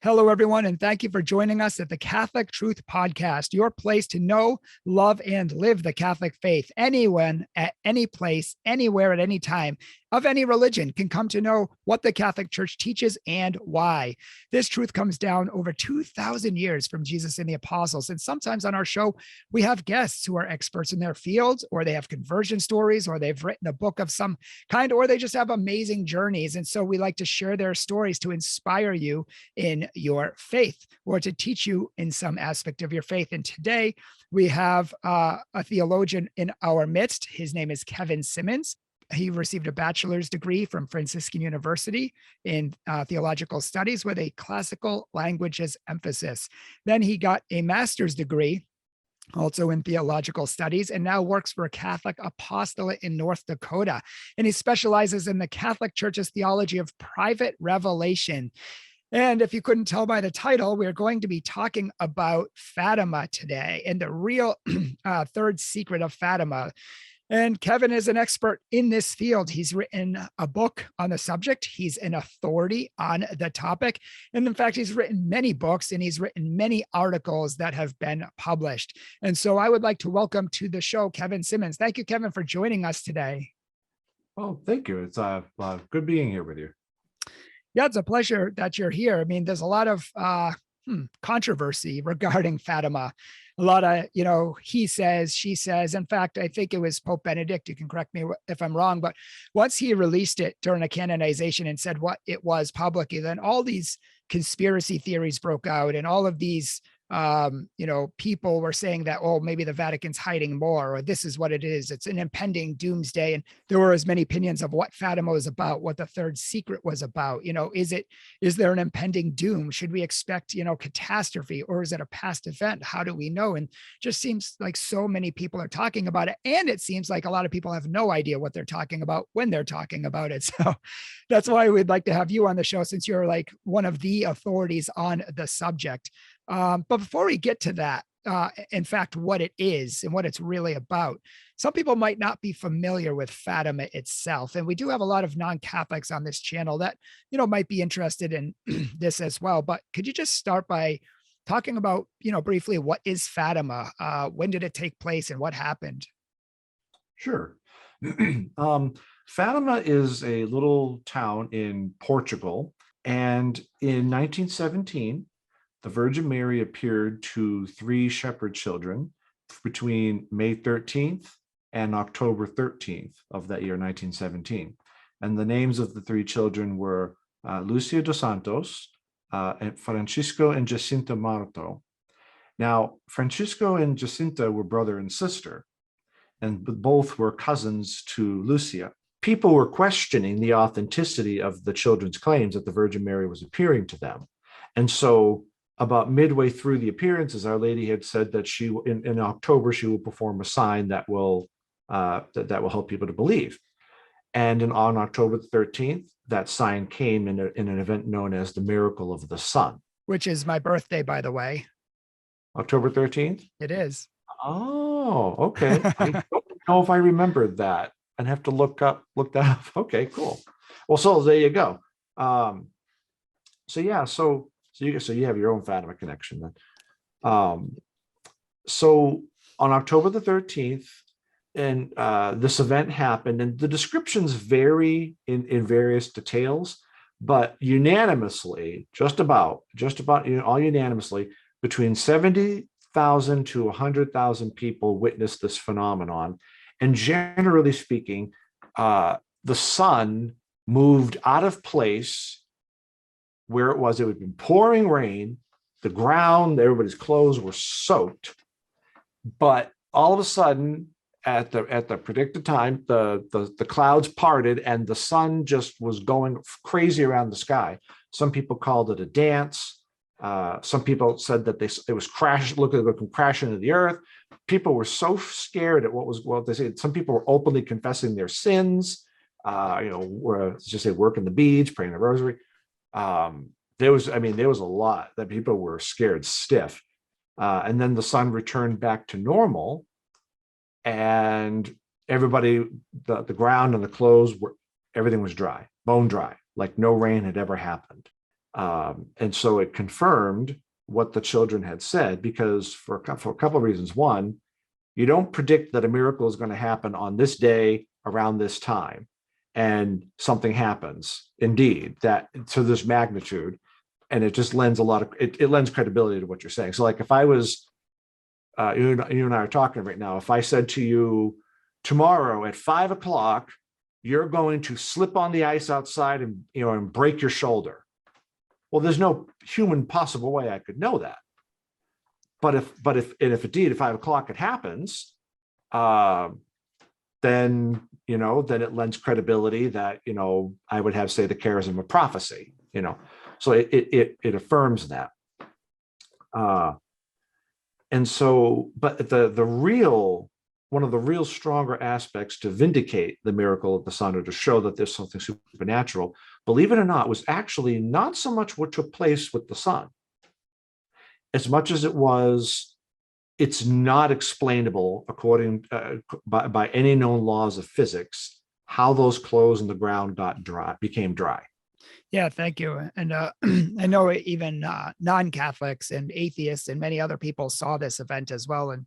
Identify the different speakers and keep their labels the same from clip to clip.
Speaker 1: Hello, everyone, and thank you for joining us at the Catholic Truth Podcast, your place to know, love, and live the Catholic faith. Anyone, at any place, anywhere, at any time, of any religion can come to know what the Catholic Church teaches and why. This truth comes down over 2,000 years from Jesus and the apostles. And sometimes on our show, we have guests who are experts in their fields, or they have conversion stories, or they've written a book of some kind, or they just have amazing journeys. And so we like to share their stories to inspire you in your faith or to teach you in some aspect of your faith. And today we have a theologian in our midst. His name is Kevin Simmons. He received a bachelor's degree from Franciscan University in theological studies with a classical languages emphasis. Then he got a master's degree also in theological studies, and now works for a Catholic apostolate in North Dakota. And he specializes in the Catholic Church's theology of private revelation. And if you couldn't tell by the title, we're going to be talking about Fatima today and the real third secret of Fatima. And Kevin is an expert in this field. He's written a book on the subject. He's an authority on the topic. And in fact, he's written many books and he's written many articles that have been published. And so I would like to welcome to the show, Kevin Simmons. Thank you, Kevin, for joining us today.
Speaker 2: Oh, thank you. It's good being here with you.
Speaker 1: Yeah, it's a pleasure that you're here. I mean, there's a lot of controversy regarding Fatima. A lot of, he says, she says. In fact, I think it was Pope Benedict. You can correct me if I'm wrong, but once he released it during a canonization and said what it was publicly, then all these conspiracy theories broke out, and all of these people were saying that, oh, maybe the Vatican's hiding more, or this is what it is. It's an impending doomsday. And there were as many opinions of what Fatima was about, what the third secret was about. Is there an impending doom? Should we expect, catastrophe, or is it a past event? How do we know? And just seems like so many people are talking about it. And it seems like a lot of people have no idea what they're talking about when they're talking about it. So that's why we'd like to have you on the show, since you're like one of the authorities on the subject. But before we get to that, in fact, what it is and what it's really about, some people might not be familiar with Fatima itself. And we do have a lot of non-Catholics on this channel that, might be interested in this as well. But could you just start by talking about, briefly, what is Fatima? When did it take place and what happened?
Speaker 2: Sure. Fatima is a little town in Portugal. And in 1917, the Virgin Mary appeared to three shepherd children between May 13th and October 13th of that year, 1917. And the names of the three children were Lucia dos Santos, and Francisco and Jacinta Marto. Now, Francisco and Jacinta were brother and sister, and both were cousins to Lucia. People were questioning the authenticity of the children's claims that the Virgin Mary was appearing to them. And so about midway through the appearances, Our Lady had said that she, in October, she will perform a sign that will help people to believe. And on October 13th, that sign came in an event known as the Miracle of the Sun.
Speaker 1: Which is my birthday, by the way.
Speaker 2: October 13th?
Speaker 1: It is.
Speaker 2: Oh, okay. I don't know if I remember that. I'd have to look that up. Okay, cool. Well, so there you go. So you have your own Fatima connection then. So on October the 13th, and this event happened, and the descriptions vary in various details, but unanimously, just about all unanimously, between 70,000 to 100,000 people witnessed this phenomenon. And generally speaking, the sun moved out of place where it had been pouring rain, the ground, everybody's clothes were soaked. But all of a sudden, at the predicted time, the clouds parted and the sun just was going crazy around the sky. Some people called it a dance. Some people said that it was crash into the earth. People were so scared at what they said. Some people were openly confessing their sins. Let's just say working the beads, praying the rosary. There was a lot that people were scared stiff. And then the sun returned back to normal, and everybody, the ground and the clothes everything was dry, bone dry, like no rain had ever happened. And so it confirmed what the children had said, because for a couple of reasons. One, you don't predict that a miracle is going to happen on this day around this time, and something happens indeed that to this magnitude, and it just lends a lot of it lends credibility to what you're saying. So like if I was you and I are talking right now, if I said to you, tomorrow at 5 o'clock, you're going to slip on the ice outside and and break your shoulder. Well, there's no human possible way I could know that. But if indeed at 5 o'clock it happens, then then it lends credibility that I would have, say, the charism of prophecy. So it affirms that. And so, but the real one of the real stronger aspects to vindicate the miracle of the sun, or to show that there's something supernatural, believe it or not, was actually not so much what took place with the sun, as much as it was, it's not explainable according by any known laws of physics, how those clothes in the ground became dry.
Speaker 1: Yeah, thank you. And I know even non-Catholics and atheists and many other people saw this event as well, and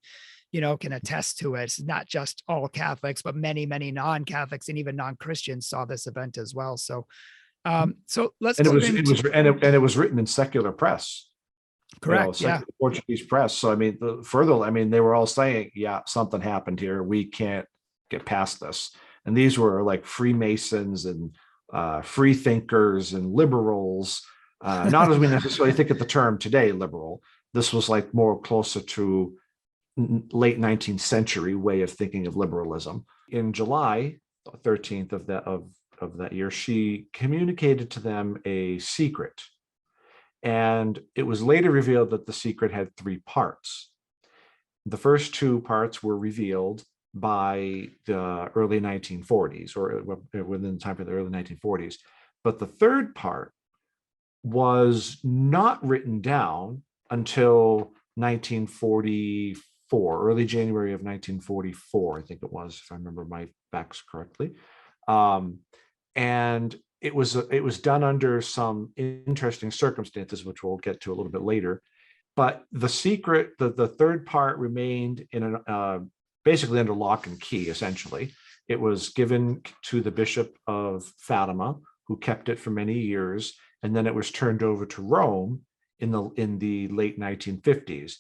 Speaker 1: can attest to it. It's not just all Catholics, but many non-Catholics and even non-Christians saw this event as well. So, so let's
Speaker 2: and
Speaker 1: go
Speaker 2: it was written in secular press.
Speaker 1: Correct. Yeah.
Speaker 2: Portuguese press. So I mean, they were all saying, yeah, something happened here. We can't get past this. And these were like Freemasons and free thinkers and liberals. Not as we necessarily think of the term today, liberal. This was like more closer to late 19th century way of thinking of liberalism. In July 13th of that year, she communicated to them a secret. And it was later revealed that the secret had 3 parts. The first 2 parts were revealed by the early 1940s, or within the time of the early 1940s. But the third part was not written down until 1944, early January of 1944, I think it was, if I remember my facts correctly. And it was done under some interesting circumstances, which we'll get to a little bit later. But the secret, the third part, remained in basically under lock and key. Essentially, it was given to the Bishop of Fatima, who kept it for many years, and then it was turned over to Rome in the late 1950s.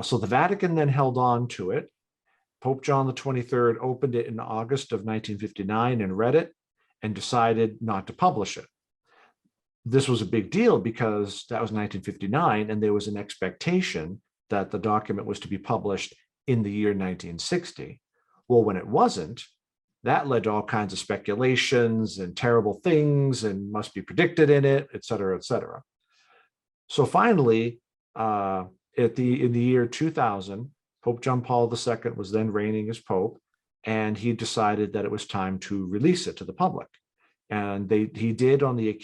Speaker 2: So the Vatican then held on to it. Pope John the 23rd opened it in August of 1959 and read it, and decided not to publish it. This was a big deal because that was 1959, and there was an expectation that the document was to be published in the year 1960. Well, when it wasn't, that led to all kinds of speculations and terrible things, and must be predicted in it, et cetera, et cetera. So finally, in the year 2000, Pope John Paul II was then reigning as Pope, and he decided that it was time to release it to the public. And he did on the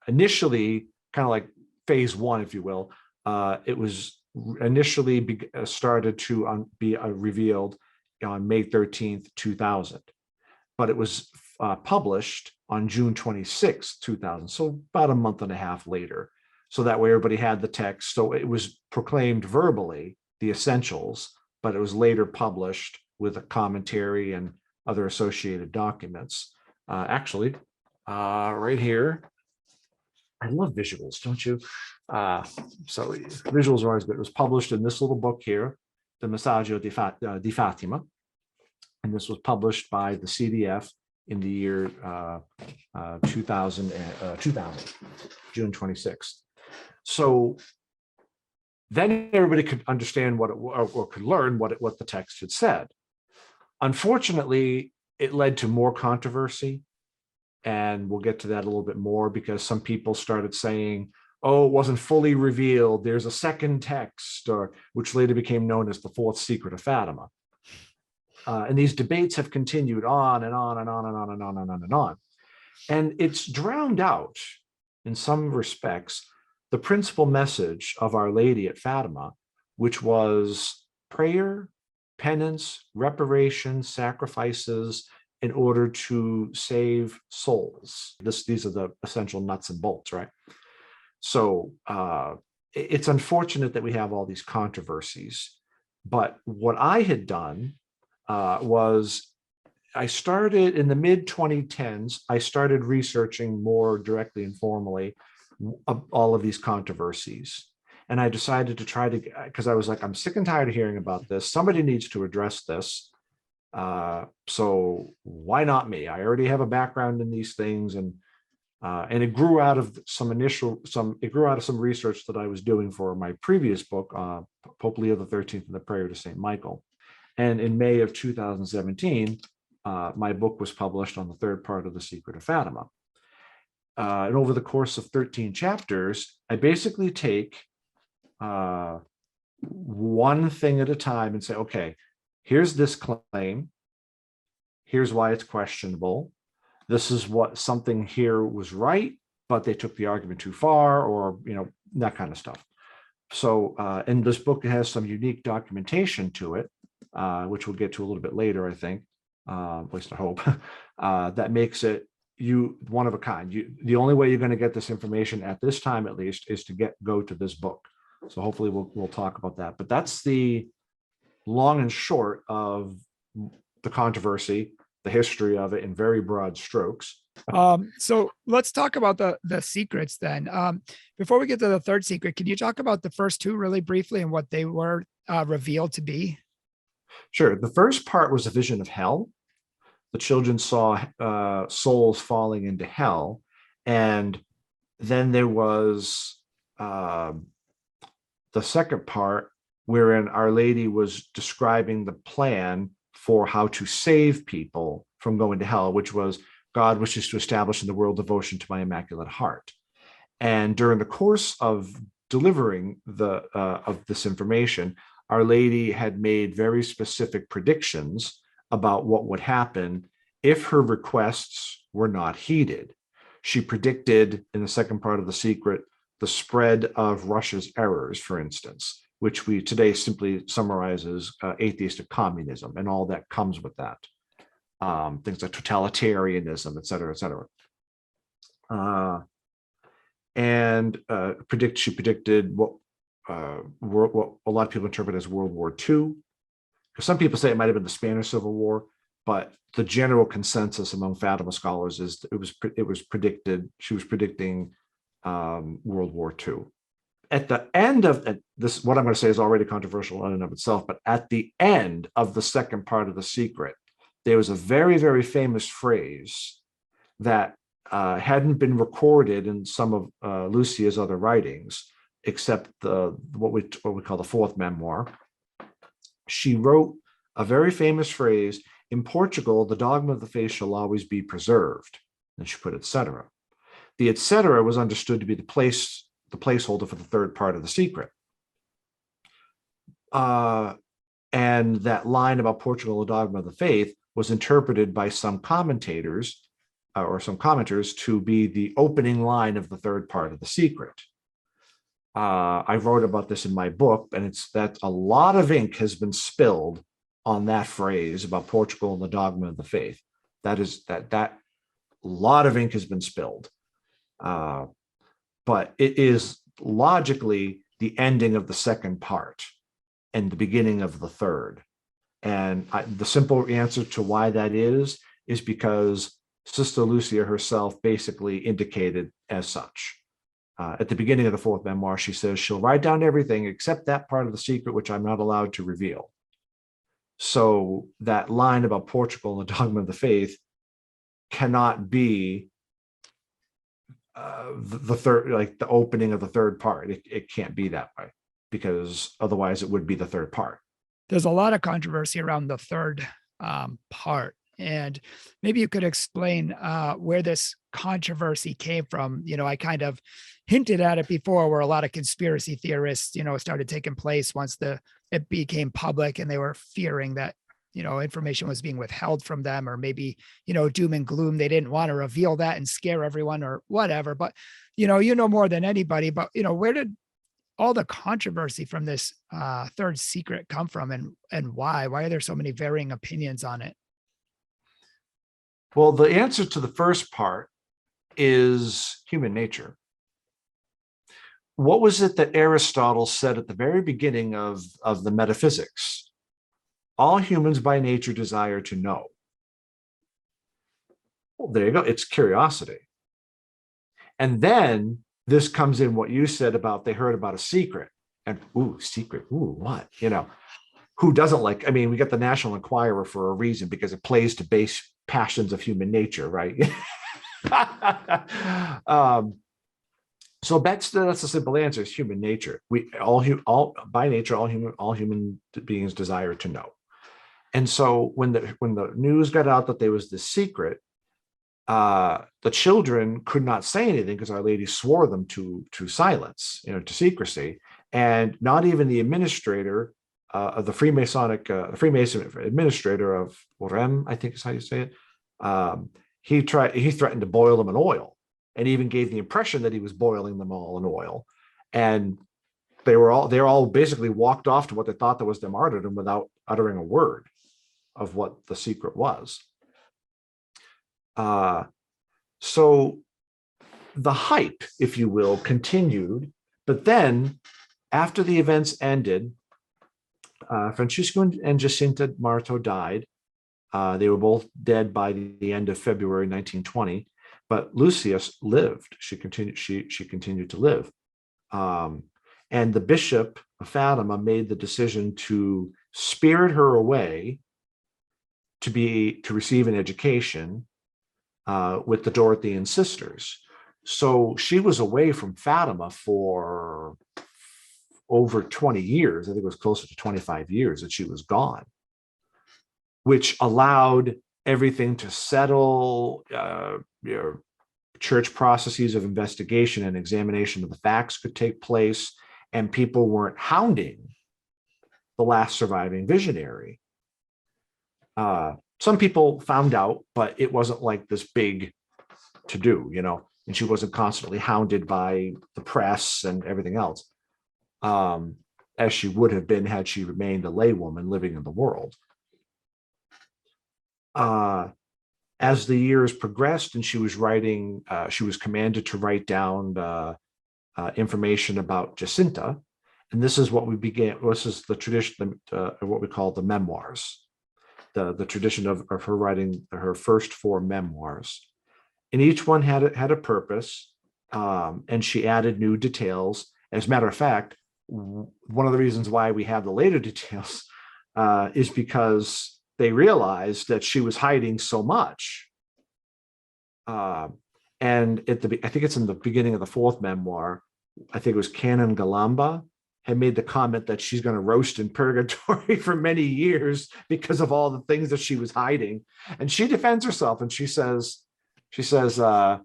Speaker 2: initially, kind of like phase 1, if you will. It was initially started to be revealed on May 13th, 2000. But it was published on June 26th, 2000. So about a month and a half later. So that way everybody had the text. So it was proclaimed verbally, the essentials, but it was later published with a commentary and other associated documents. Actually, right here, I love visuals, don't you? So visuals are always good. It was published in this little book here, the Messaggio di Fatima, and this was published by the CDF in the year 2000, June 26th. So then everybody could understand or could learn what the text had said. Unfortunately, it led to more controversy, and we'll get to that a little bit more, because some people started saying, oh, it wasn't fully revealed, there's a second text, which later became known as the Fourth Secret of Fatima. And these debates have continued on and on and on and on and on and on and on. And it's drowned out, in some respects, the principal message of Our Lady at Fatima, which was prayer, penance, reparation, sacrifices in order to save souls. These are the essential nuts and bolts, right? So it's unfortunate that we have all these controversies. But what I had done was I started in the mid 2010s. I started researching more directly and formally all of these controversies. And I decided to try to, because I was like, I'm sick and tired of hearing about this. Somebody needs to address this. So why not me? I already have a background in these things, and it grew out of it grew out of some research that I was doing for my previous book, Pope Leo the 13th and the Prayer to Saint Michael. And in May of 2017, my book was published on the third part of The Secret of Fatima. And over the course of 13 chapters, I basically take one thing at a time and say, okay, here's this claim. Here's why it's questionable. This is what something here was right, but they took the argument too far, or, that kind of stuff. So, and this book has some unique documentation to it, which we'll get to a little bit later, I think, at least I hope, that makes it one of a kind. The only way you're going to get this information at this time, at least, is to go to this book. So hopefully we'll talk about that. But that's the long and short of the controversy, the history of it in very broad strokes.
Speaker 1: So let's talk about the secrets then. Before we get to the third secret, can you talk about the first two really briefly and what they were revealed to be?
Speaker 2: Sure. The first part was a vision of hell. The children saw souls falling into hell. And then there was the second part, wherein Our Lady was describing the plan for how to save people from going to hell, which was, God wishes to establish in the world devotion to my Immaculate Heart. And during the course of delivering of this information, Our Lady had made very specific predictions about what would happen if her requests were not heeded. She predicted in the second part of The Secret the spread of Russia's errors, for instance, which we today simply summarize as atheistic communism and all that comes with that. Things like totalitarianism, et cetera, et cetera. She predicted what a lot of people interpret as World War II. Some people say it might have been the Spanish Civil War, but the general consensus among Fatima scholars is it was predicted. She was predicting World War II. At the end of this, what I'm going to say is already controversial in and of itself, but at the end of the second part of The Secret, there was a very, very famous phrase that hadn't been recorded in some of Lucia's other writings, except what we call the fourth memoir. She wrote a very famous phrase: in Portugal, the dogma of the faith shall always be preserved. And she put etc. The etc. was understood to be the placeholder for the third part of The Secret. And that line about Portugal, the dogma of the faith, was interpreted by some commentators or some commenters to be the opening line of the third part of The Secret. I wrote about this in my book, and it's that a lot of ink has been spilled on that phrase about Portugal and the dogma of the faith. That a lot of ink has been spilled. But it is logically the ending of the second part and the beginning of the third. And the simple answer to why that is because Sister Lucia herself basically indicated as such. At the beginning of the fourth memoir, she says she'll write down everything except that part of the secret which I'm not allowed to reveal. So that line about Portugal and the dogma of the faith cannot be the third, like the opening of the third part. It can't be that way, because otherwise it would be the third part.
Speaker 1: There's a lot of controversy around the third part. And maybe you could explain where this controversy came from. I kind of hinted at it before, where a lot of conspiracy theorists, started taking place once it became public, and they were fearing that, information was being withheld from them, or maybe, doom and gloom. They didn't want to reveal that and scare everyone or whatever. But, more than anybody, but, where did all the controversy from this third secret come from, and why? Why are there so many varying opinions on it?
Speaker 2: Well, the answer to the first part is human nature. what was it that Aristotle said at the very beginning of the metaphysics? All humans by nature desire to know. Well, there you go. It's curiosity. And then this comes in what you said about they heard about a secret. And ooh, secret, ooh, what? Who doesn't like? I mean, we got the National Enquirer for a reason, because it plays to base passions of human nature, right? So that's the simple answer: is human nature. We all by nature, all human beings desire to know. And so when the news got out that there was this secret, the children could not say anything because Our Lady swore them to silence, to secrecy, and not even the administrator of the Freemason administrator of Orem, I think is how you say it. He threatened to boil them in oil, and even gave the impression that he was boiling them all in oil. And they all basically walked off to what they thought that was their martyrdom without uttering a word of what the secret was. So the hype, if you will, continued. But then, after the events ended, Francisco and Jacinta Marto died. They were both dead by the end of February 1920. But Lucia lived. She continued to live. And the Bishop of Fatima made the decision to spirit her away to receive an education with the Dorothean sisters. So she was away from Fatima for over 20 years. I think it was closer to 25 years that she was gone, which allowed everything to settle. Church processes of investigation and examination of the facts could take place, and people weren't hounding the last surviving visionary. Some people found out, but it wasn't like this big to do, and she wasn't constantly hounded by the press and everything else, as she would have been had she remained a laywoman living in the world. As the years progressed and she was writing, she was commanded to write down information about Jacinta. And this is what this is the tradition of what we call the memoirs, the tradition of her writing her first 4 memoirs. And each one had a purpose, and she added new details. As a matter of fact, one of the reasons why we have the later details is because they realized that she was hiding so much. And I think it's in the beginning of the 4th memoir, I think it was Canon Galamba, had made the comment that she's going to roast in purgatory for many years because of all the things that she was hiding. And she defends herself, and she says, I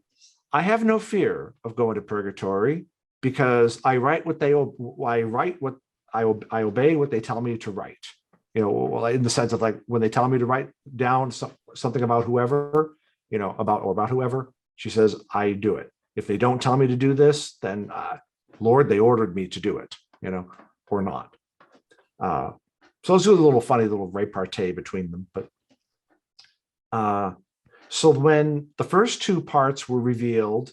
Speaker 2: have no fear of going to purgatory because I obey what they tell me to write. In the sense of like when they tell me to write down something about whoever, about whoever, she says, I do it. If they don't tell me to do this, then Lord, they ordered me to do it, or not. So it's a little funny little repartee between them. But so when the first 2 parts were revealed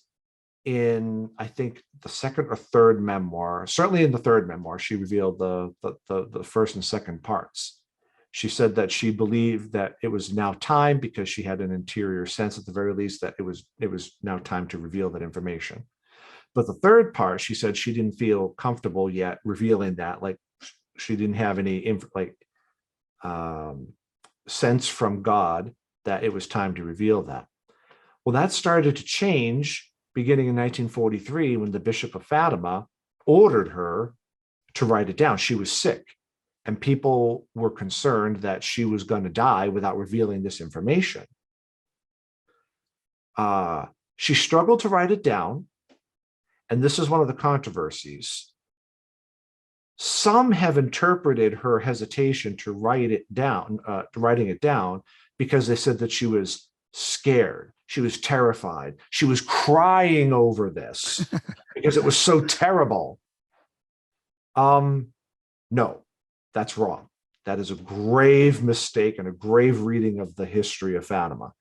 Speaker 2: in, I think, the 2nd or 3rd memoir, certainly in the 3rd memoir, she revealed the first and 2nd parts. She said that she believed that it was now time, because she had an interior sense, at the very least, that it was now time to reveal that information. But the 3rd part, she said she didn't feel comfortable yet revealing that. Like she didn't have any sense from God that it was time to reveal that. Well, that started to change beginning in 1943 when the Bishop of Fatima ordered her to write it down. She was sick, and people were concerned that she was going to die without revealing this information. She struggled to write it down, and this is one of the controversies. Some have interpreted her hesitation to writing it down, because they said that she was scared. She was terrified. She was crying over this because it was so terrible. No, that's wrong. That is a grave mistake and a grave reading of the history of Fatima.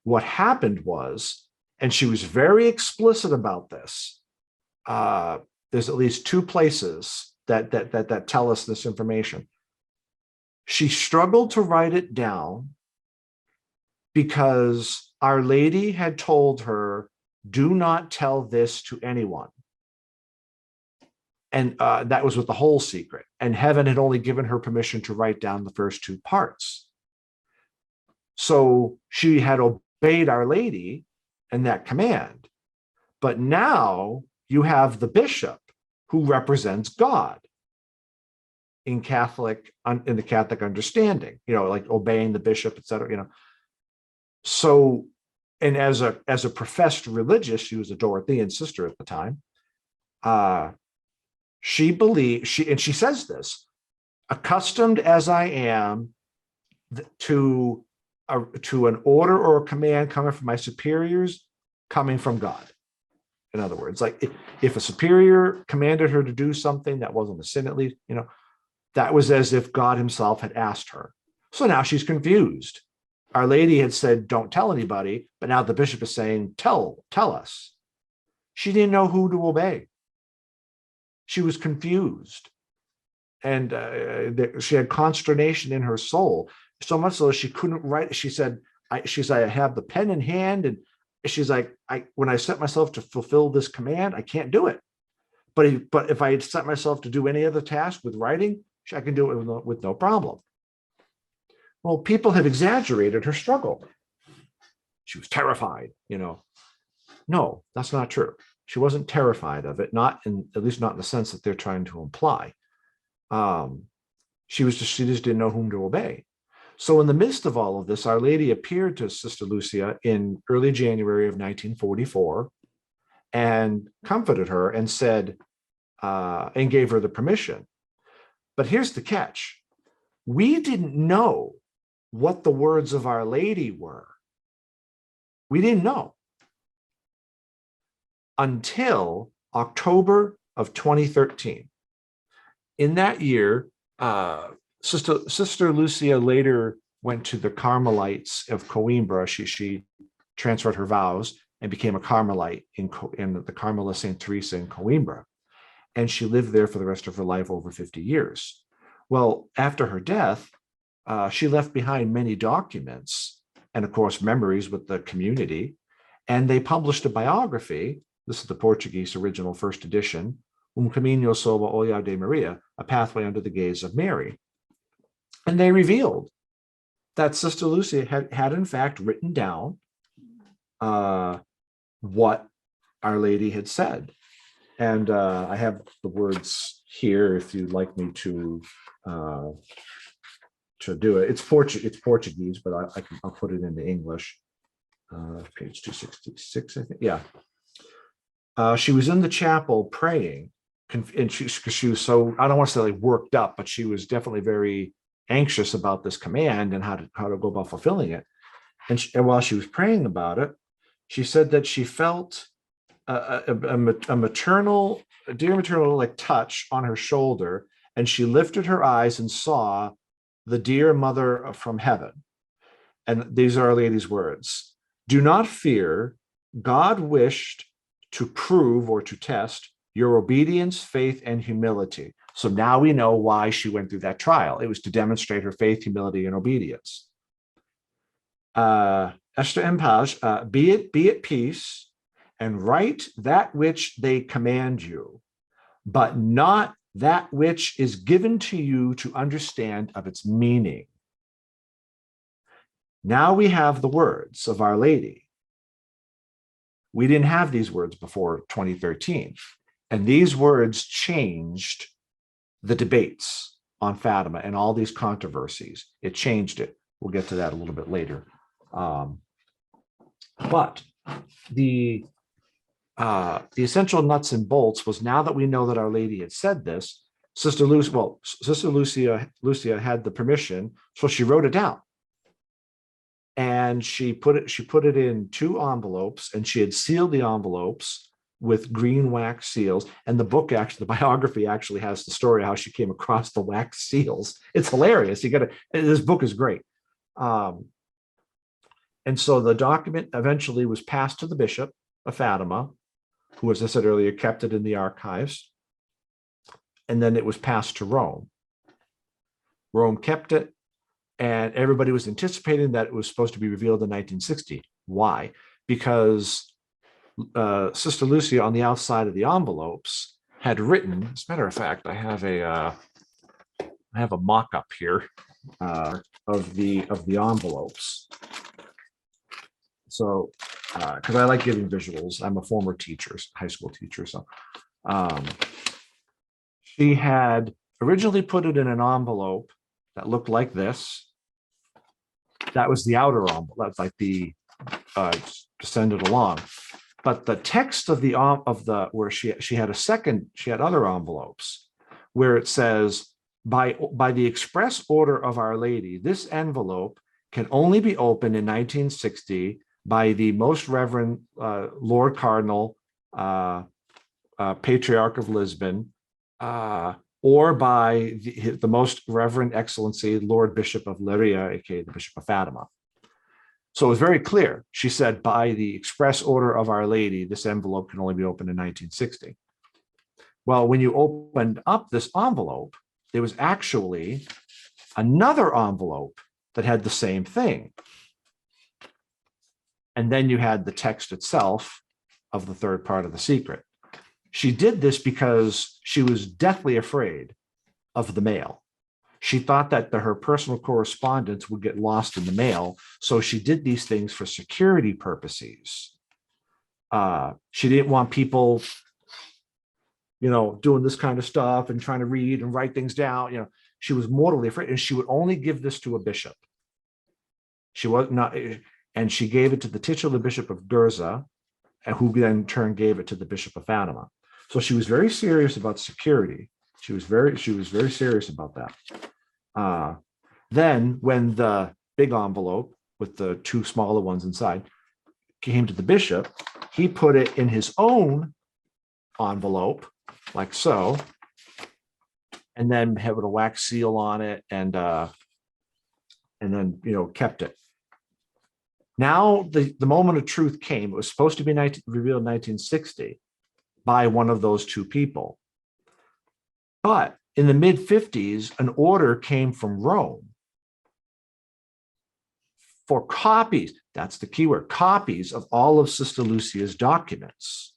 Speaker 2: What happened was, and she was very explicit about this, there's at least two places that tell us this information. She struggled to write it down because Our Lady had told her, do not tell this to anyone. And that was with the whole secret. And heaven had only given her permission to write down the first two parts. So she had obeyed Our Lady and that command. But now you have the bishop who represents God in the Catholic understanding, like obeying the bishop, et cetera, So, and as a professed religious, she was a Dorothean sister at the time. She believed, she says this, accustomed as I am to an order or a command coming from my superiors, coming from God. In other words, like if a superior commanded her to do something that wasn't a sin, at least, that was as if God himself had asked her. So now she's confused. Our Lady had said, don't tell anybody, but now the bishop is saying, tell us. She didn't know who to obey. She was confused. And she had consternation in her soul, so much so that she couldn't write. She said, I have the pen in hand, and she's like, when I set myself to fulfill this command, I can't do it. But if I set myself to do any other task with writing, I can do it with no problem. Well, people have exaggerated her struggle. She was terrified, No, that's not true. She wasn't terrified of it, at least not in the sense that they're trying to imply. She just didn't know whom to obey. So in the midst of all of this, Our Lady appeared to Sister Lucia in early January of 1944 and comforted her and said, and gave her the permission. But here's the catch. We didn't know what the words of Our Lady were. We didn't know until October of 2013. In that year, Sister Lucia later went to the Carmelites of Coimbra. She transferred her vows and became a Carmelite in the Carmel of St. Teresa in Coimbra. And she lived there for the rest of her life, over 50 years. Well, after her death, she left behind many documents and, of course, memories with the community. And they published a biography. This is the Portuguese original first edition, Caminho sob o olhar de Maria, A Pathway Under the Gaze of Mary. And they revealed that Sister Lucia had in fact written down what Our Lady had said. And I have the words here if you'd like me to do it. It's Portuguese, but I'll put it into English. Page 266, I think. Yeah. She was in the chapel praying, and she was so, I don't want to say like worked up, but she was definitely very anxious about this command and how to go about fulfilling it. And while she was praying about it, she said that she felt a maternal, a dear maternal like touch on her shoulder, and she lifted her eyes and saw the dear mother from heaven. And these are Our Lady's words. Do not fear. God wished to prove or to test your obedience, faith, and humility. So now we know why she went through that trial. It was to demonstrate her faith, humility, and obedience. Esther em paz, be at peace, and write that which they command you, but not that which is given to you to understand of its meaning. Now we have the words of Our Lady. We didn't have these words before 2013. And these words changed the debates on Fatima and all these controversies. It changed it. We'll get to that a little bit later. But the essential nuts and bolts was, now that we know that Our Lady had said this, Sister Lucia had the permission, so she wrote it down. And she put it in 2 envelopes, and she had sealed the envelopes with green wax seals. And the book, the biography actually has the story of how she came across the wax seals. It's hilarious. This book is great. And so the document eventually was passed to the Bishop of Fatima, who, as I said earlier, kept it in the archives. and then it was passed to Rome. Rome kept it, and everybody was anticipating that it was supposed to be revealed in 1960. Why? Because Sister Lucia on the outside of the envelopes had written, as a matter of fact, I have a mock-up here of the envelopes. So, because I like giving visuals, I'm a former teacher, high school teacher. So, she had originally put it in an envelope that looked like this. That was the outer envelope. That's like the descended along. But the text of the where she had other envelopes where it says, by the express order of Our Lady, this envelope can only be opened in 1960 by the Most Reverend Lord Cardinal, Patriarch of Lisbon, or by the Most Reverend Excellency Lord Bishop of Leiria, aka the Bishop of Fatima. So it was very clear. She said, by the express order of Our Lady, this envelope can only be opened in 1960. Well, when you opened up this envelope, there was actually another envelope that had the same thing. And then you had the text itself of the third part of the secret. She did this because she was deathly afraid of the mail. She thought that her personal correspondence would get lost in the mail. So she did these things for security purposes. She didn't want people, doing this kind of stuff and trying to read and write things down. She was mortally afraid, and she would only give this to a bishop. She was not, and she gave it to the titular bishop of Gurza, who then in turn gave it to the Bishop of Fatima. So she was very serious about security. She was very serious about that. Then when the big envelope with the two smaller ones inside came to the bishop, he put it in his own envelope, like so, and then have a wax seal on it, and then kept it. Now the moment of truth came. It was supposed to be revealed in 1960 by one of those two people. But in the mid-50s, an order came from Rome for copies, that's the key word, copies of all of Sister Lucia's documents.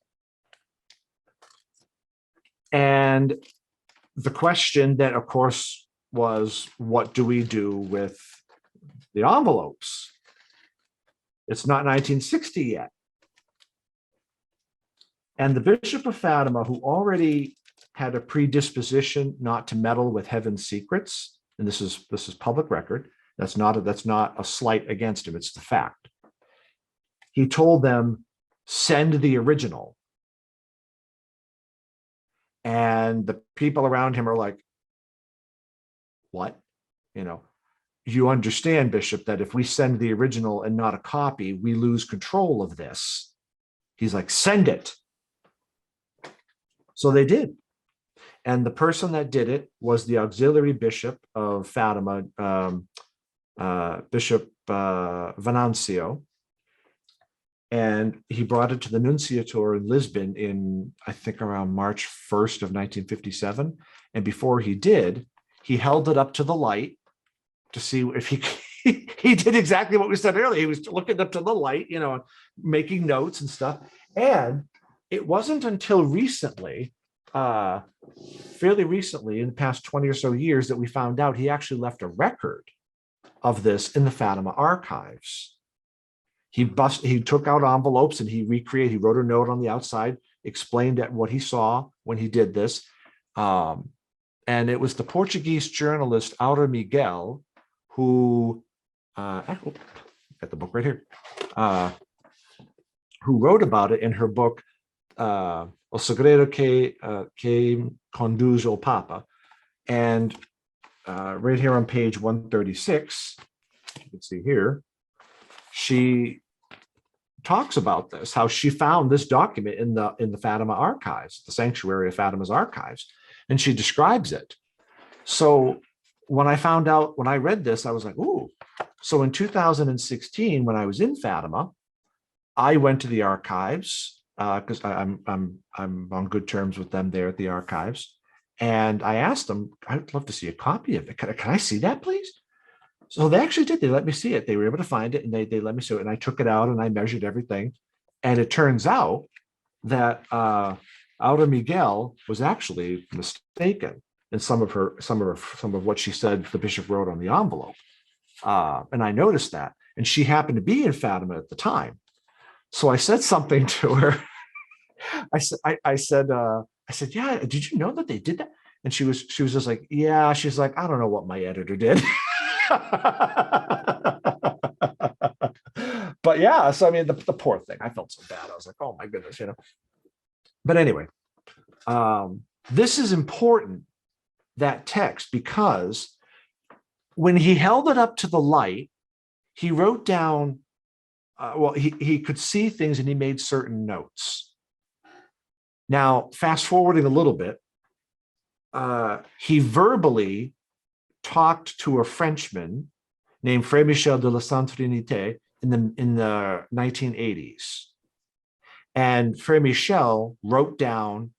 Speaker 2: And the question then, of course, was, what do we do with the envelopes? It's not 1960 yet. And the Bishop of Fatima, who already had a predisposition not to meddle with heaven's secrets, and this is public record, that's not a slight against him, it's the fact. He told them, send the original. And the people around him are like, what? You understand, Bishop, that if we send the original and not a copy, we lose control of this. He's like, send it. So they did. And the person that did it was the auxiliary bishop of Fatima, Bishop Venancio. And he brought it to the nunciature in Lisbon in, I think, around March 1st of 1957. And before he did, he held it up to the light to see if he did exactly what we said earlier. He was looking up to the light, making notes and stuff. And it wasn't until recently, fairly recently, in the past 20 or so years, that we found out he actually left a record of this in the Fatima archives. He took out envelopes and he wrote a note on the outside, explained what he saw when he did this. And it was the Portuguese journalist Aura Miguel who, got the book right here, who wrote about it in her book, O Segredo que Conduz o Papa. And right here on page 136, you can see here, she talks about this, how she found this document in the Fatima archives, the sanctuary of Fatima's archives, and she describes it. So when I read this, I was like, ooh. So in 2016, when I was in Fatima, I went to the archives because I'm on good terms with them there at the archives. And I asked them, I'd love to see a copy of it. Can I see that, please? So they actually did. They let me see it. They were able to find it, and they let me see it. And I took it out and I measured everything. And it turns out that Outer Miguel was actually mistaken in some of what she said the bishop wrote on the envelope. And I noticed that. And she happened to be in Fatima at the time. So I said something to her. I said, yeah, did you know that they did that? And she was just like, yeah. She's like, I don't know what my editor did. But yeah, so I mean, the poor thing. I felt so bad. I was like, oh my goodness, But anyway, this is important, that text, because when he held it up to the light, he wrote down, he could see things and he made certain notes. Now, fast forwarding a little bit, he verbally talked to a Frenchman named Frère Michel de la Sainte Trinité in the 1980s. And Frère Michel wrote down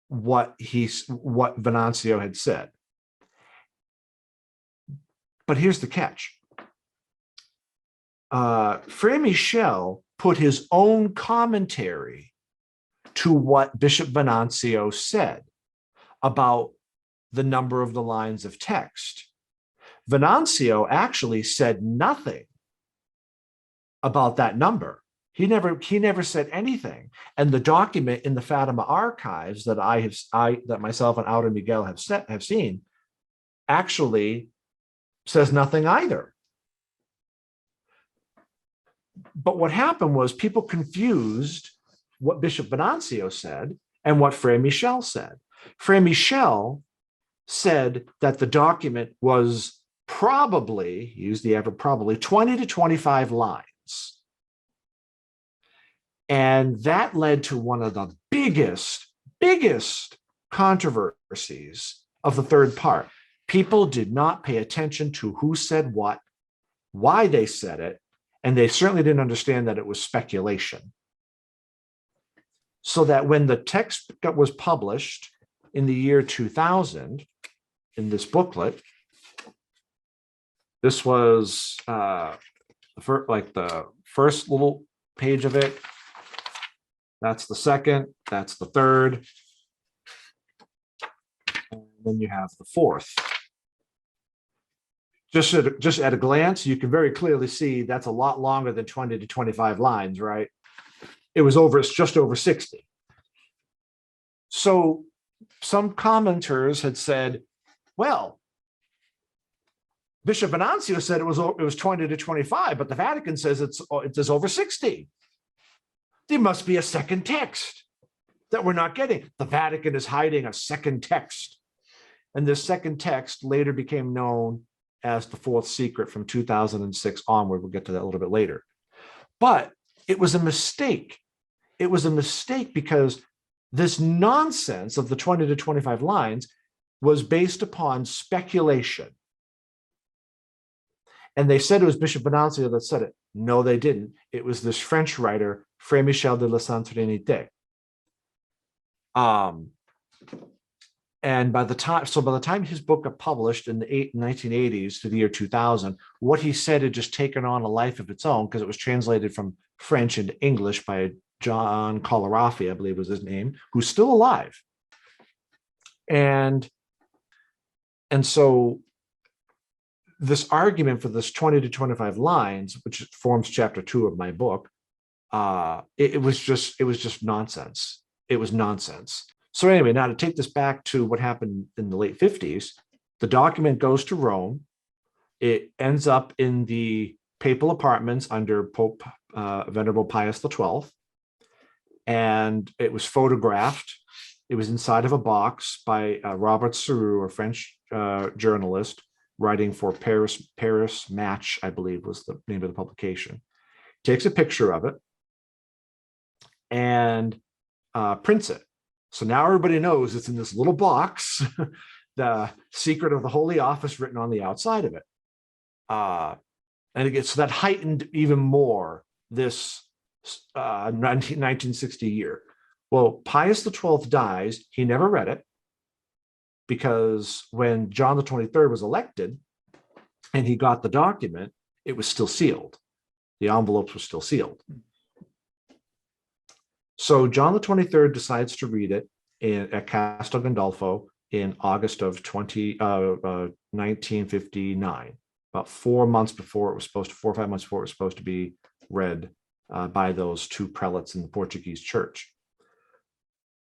Speaker 2: what Venancio had said. But here's the catch. Frère Michel put his own commentary to what Bishop Venancio said about the number of the lines of text. Venancio actually said nothing about that number. He never said anything. And the document in the Fatima archives that that myself and Outer Miguel have seen actually says nothing either. But what happened was people confused what Bishop Venancio said and what Frère Michel said. Frère Michel said that the document was probably, he used the adverb probably, 20 to 25 lines. And that led to one of the biggest controversies of the third part. People did not pay attention to who said what, why they said it, and they certainly didn't understand that it was speculation. So that when the text was published in the year 2000, in this booklet, this was the first little page of it. That's the second, that's the third. And then you have the fourth. Just at a glance, you can very clearly see that's a lot longer than 20 to 25 lines, right? It's just over 60. So some commenters had said, well, Bishop Venancio said it was 20 to 25, but the Vatican says it's over 60. There must be a second text that we're not getting. The Vatican is hiding a second text. And this second text later became known as the Fourth Secret from 2006 onward. We'll get to that a little bit later. But it was a mistake. It was a mistake because this nonsense of the 20 to 25 lines was based upon speculation. And they said it was Bishop Venancio that said it. No, they didn't. It was this French writer, Frère Michel de la Sainte Trinité. And by the time his book got published in the 1980s to the year 2000, what he said had just taken on a life of its own because it was translated from French into English by John Colarafi, I believe was his name, who's still alive. And so this argument for this 20 to 25 lines, which forms chapter 2 of my book, it was just nonsense. It was nonsense. So anyway, now to take this back to what happened in the late 50s, the document goes to Rome. It ends up in the papal apartments under Pope Venerable Pius XII. And it was photographed. It was inside of a box by Robert Serroux, a French journalist, writing for Paris Match, I believe was the name of the publication. Takes a picture of it and prints it. So now everybody knows it's in this little box, the secret of the Holy Office written on the outside of it. And again, so that heightened even more this 1960 year. Well, Pius XII dies. He never read it. because when John the 23rd was elected and he got the document, it was still sealed. The envelopes were still sealed. So John the 23rd decides to read it at Castel Gandolfo in August of 1959, about 4 months before it was supposed to, 4 or 5 months before it was supposed to be read by those two prelates in the Portuguese church.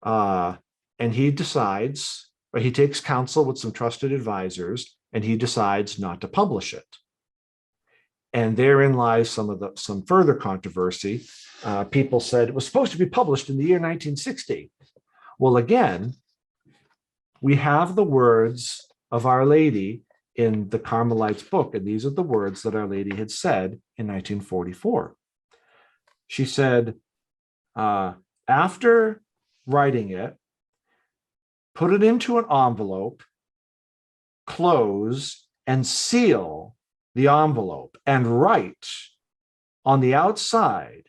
Speaker 2: And he decides, or he takes counsel with some trusted advisors, and he decides not to publish it. And therein lies some further controversy. People said it was supposed to be published in the year 1960. Well, again, we have the words of Our Lady in the Carmelite's book, and these are the words that Our Lady had said in 1944. She said, after writing it, put it into an envelope, close and seal the envelope, and write on the outside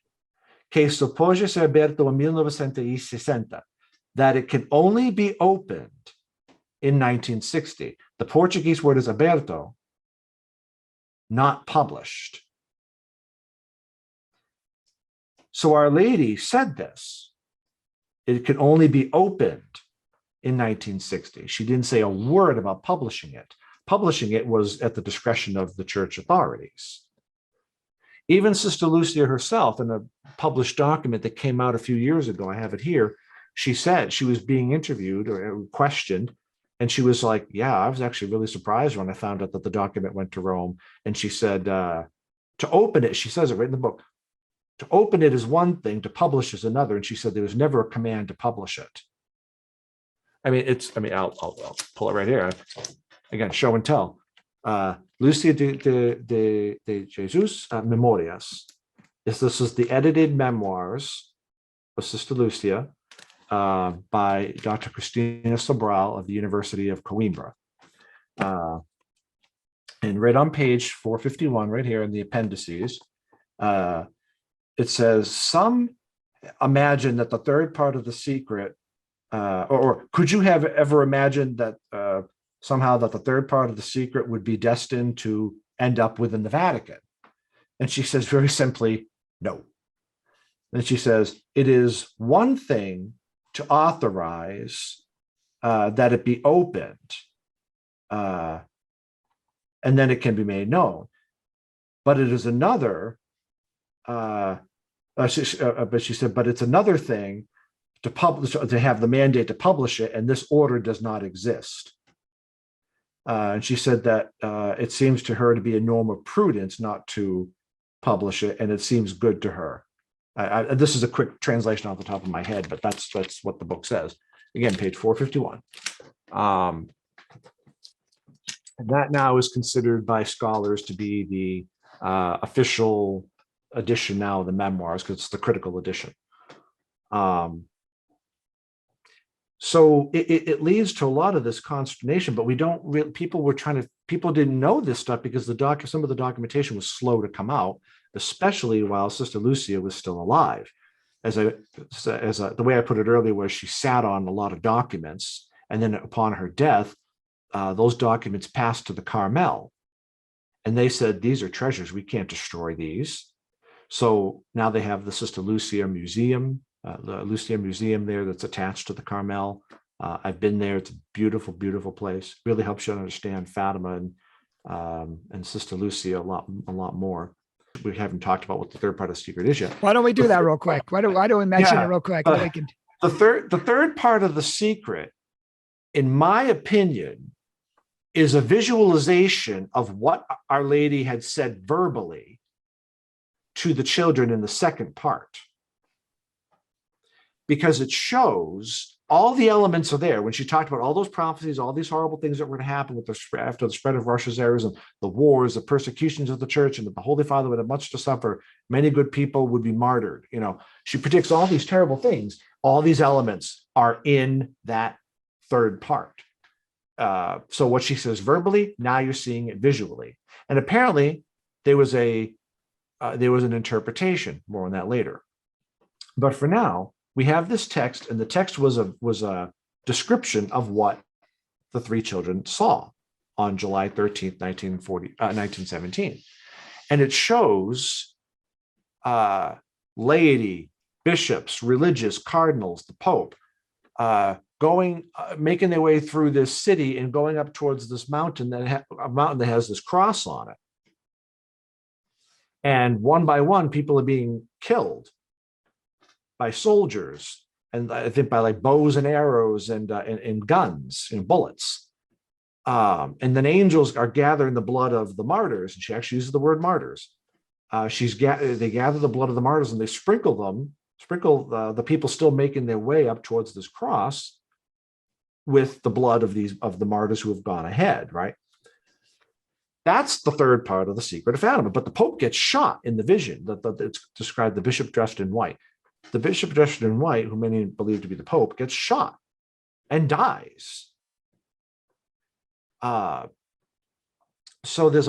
Speaker 2: que esto pode ser aberto en 1960, that it can only be opened in 1960. The Portuguese word is aberto, not published. So Our Lady said this. It can only be opened in 1960. She didn't say a word about publishing it. Publishing it was at the discretion of the church authorities. Even Sister Lucia herself, in a published document that came out a few years ago, I have it here, she said she was being interviewed or questioned, and she was like, yeah, I was actually really surprised when I found out that the document went to Rome. And she said, to open it, she says it right in the book, to open it is one thing, to publish is another. And she said there was never a command to publish it. I'll pull it right here. Again, show and tell. Lucia de Jesus Memorias. This is the edited memoirs of Sister Lucia by Dr. Cristina Sobral of the University of Coimbra. And right on page 451, right here in the appendices, it says, some imagine that the third part of the secret, or could you have ever imagined that somehow that the third part of the secret would be destined to end up within the Vatican? And she says very simply, no. And she says, it is one thing to authorize that it be opened, and then it can be made known. But it is another, but she said, but it's another thing to publish, to have the mandate to publish it, and this order does not exist. And she said that it seems to her to be a norm of prudence not to publish it, and it seems good to her. This is a quick translation off the top of my head, but that's what the book says. Again, page 451. And that now is considered by scholars to be the official edition now of the memoirs, because it's the critical edition. So it leads to a lot of this consternation, but we don't really, people didn't know this stuff because some of the documentation was slow to come out, especially while Sister Lucia was still alive. The way I put it earlier was she sat on a lot of documents, and then upon her death, those documents passed to the Carmel, and they said, these are treasures, we can't destroy these. So now they have the Sister Lucia Museum, the Lucia Museum there that's attached to the Carmel. I've been there. It's a beautiful, beautiful place. Really helps you understand Fatima and Sister Lucia a lot more. We haven't talked about what the third part of the secret is yet.
Speaker 1: Why don't we do that real quick? Why don't we mention it real quick?
Speaker 2: The third part of the secret, in my opinion, is a visualization of what Our Lady had said verbally to the children in the second part, because it shows all the elements are there. When she talked about all those prophecies, all these horrible things that were going to happen with after the spread of Russia's errors and the wars, the persecutions of the church, and that the Holy Father would have much to suffer. Many good people would be martyred. She predicts all these terrible things. All these elements are in that third part. So what she says verbally, now you're seeing it visually. And apparently there was an interpretation. More on that later. But for now, we have this text, and the text was a description of what the three children saw on July 13th, 1917. And it shows laity, bishops, religious, cardinals, the Pope, making their way through this city and going up towards this mountain a mountain that has this cross on it. And one by one, people are being killed by soldiers, and I think by like bows and arrows and guns and bullets. And then angels are gathering the blood of the martyrs, and she actually uses the word martyrs. They gather the blood of the martyrs and they sprinkle the people still making their way up towards this cross with the blood of the martyrs who have gone ahead, right? That's the third part of the secret of Fatima. But the Pope gets shot in the vision. It's described the bishop dressed in white. The bishop dressed in white, who many believe to be the Pope, gets shot and dies. So there's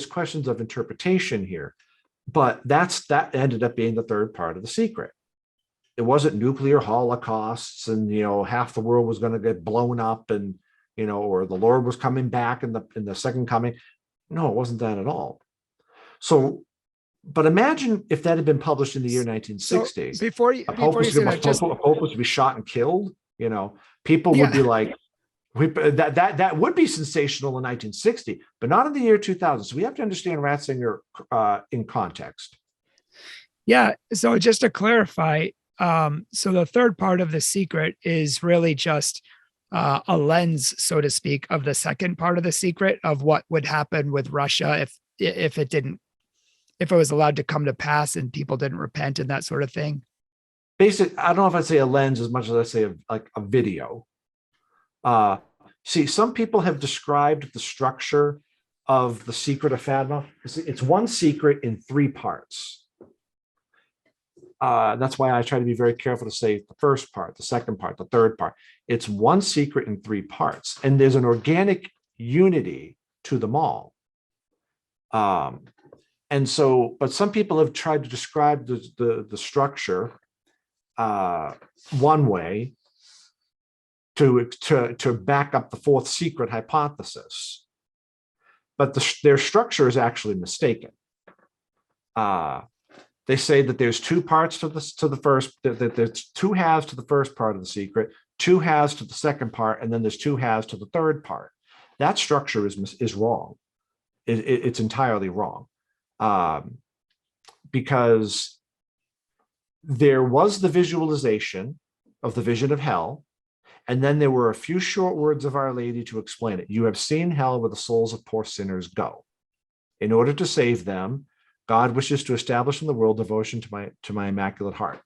Speaker 2: questions of interpretation here, but that ended up being the third part of the secret. It wasn't nuclear holocausts and half the world was going to get blown up and or the Lord was coming back in the second coming. No, it wasn't that at all. So, but imagine if that had been published in the year 1960.
Speaker 1: So before you say that,
Speaker 2: a Pope was to be shot and killed. People would be like, that would be sensational in 1960, but not in the year 2000. So we have to understand Ratzinger in context.
Speaker 1: Yeah. So just to clarify, so the third part of the secret is really just a lens, so to speak, of the second part of the secret of what would happen with Russia if it was allowed to come to pass and people didn't repent and that sort of thing.
Speaker 2: Basically, I don't know if I'd say a lens as much as I say like a video. See, some people have described the structure of the secret of Fatima. It's one secret in three parts. That's why I try to be very careful to say the first part, the second part, the third part. It's one secret in three parts, and there's an organic unity to them all. And so, but some people have tried to describe the structure one way to back up the fourth secret hypothesis, but their structure is actually mistaken. They say that there's two parts to the first, that there's two halves to the first part of the secret, two halves to the second part, and then there's two halves to the third part. That structure is wrong. It's entirely wrong, because there was the visualization of the vision of hell, and then there were a few short words of Our Lady to explain it. You have seen hell where the souls of poor sinners go. In order to save them, God wishes to establish in the world devotion to my Immaculate Heart.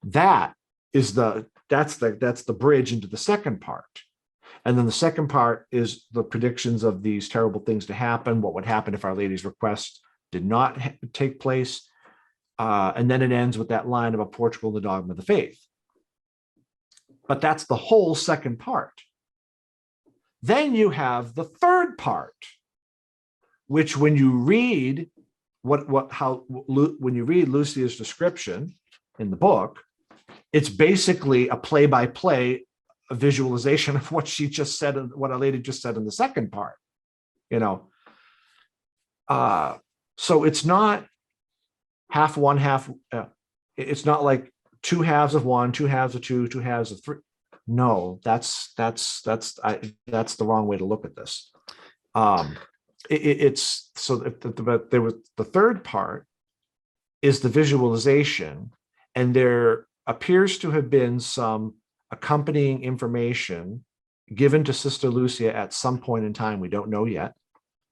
Speaker 2: That's the bridge into the second part. And then the second part is the predictions of these terrible things to happen, what would happen if Our Lady's request did not take place. And then it ends with that line about Portugal, the dogma of the faith. But that's the whole second part. Then you have the third part, which when you read when you read Lucia's description in the book, it's basically a play-by-play visualization of what she just said, what Our Lady just said in the second part. So it's not half one, half. It's not like two halves of one, two halves of two, two halves of three. No, that's the wrong way to look at this. It's so but there was the third part is the visualization, and there appears to have been some accompanying information given to Sister Lucia at some point in time. We don't know yet.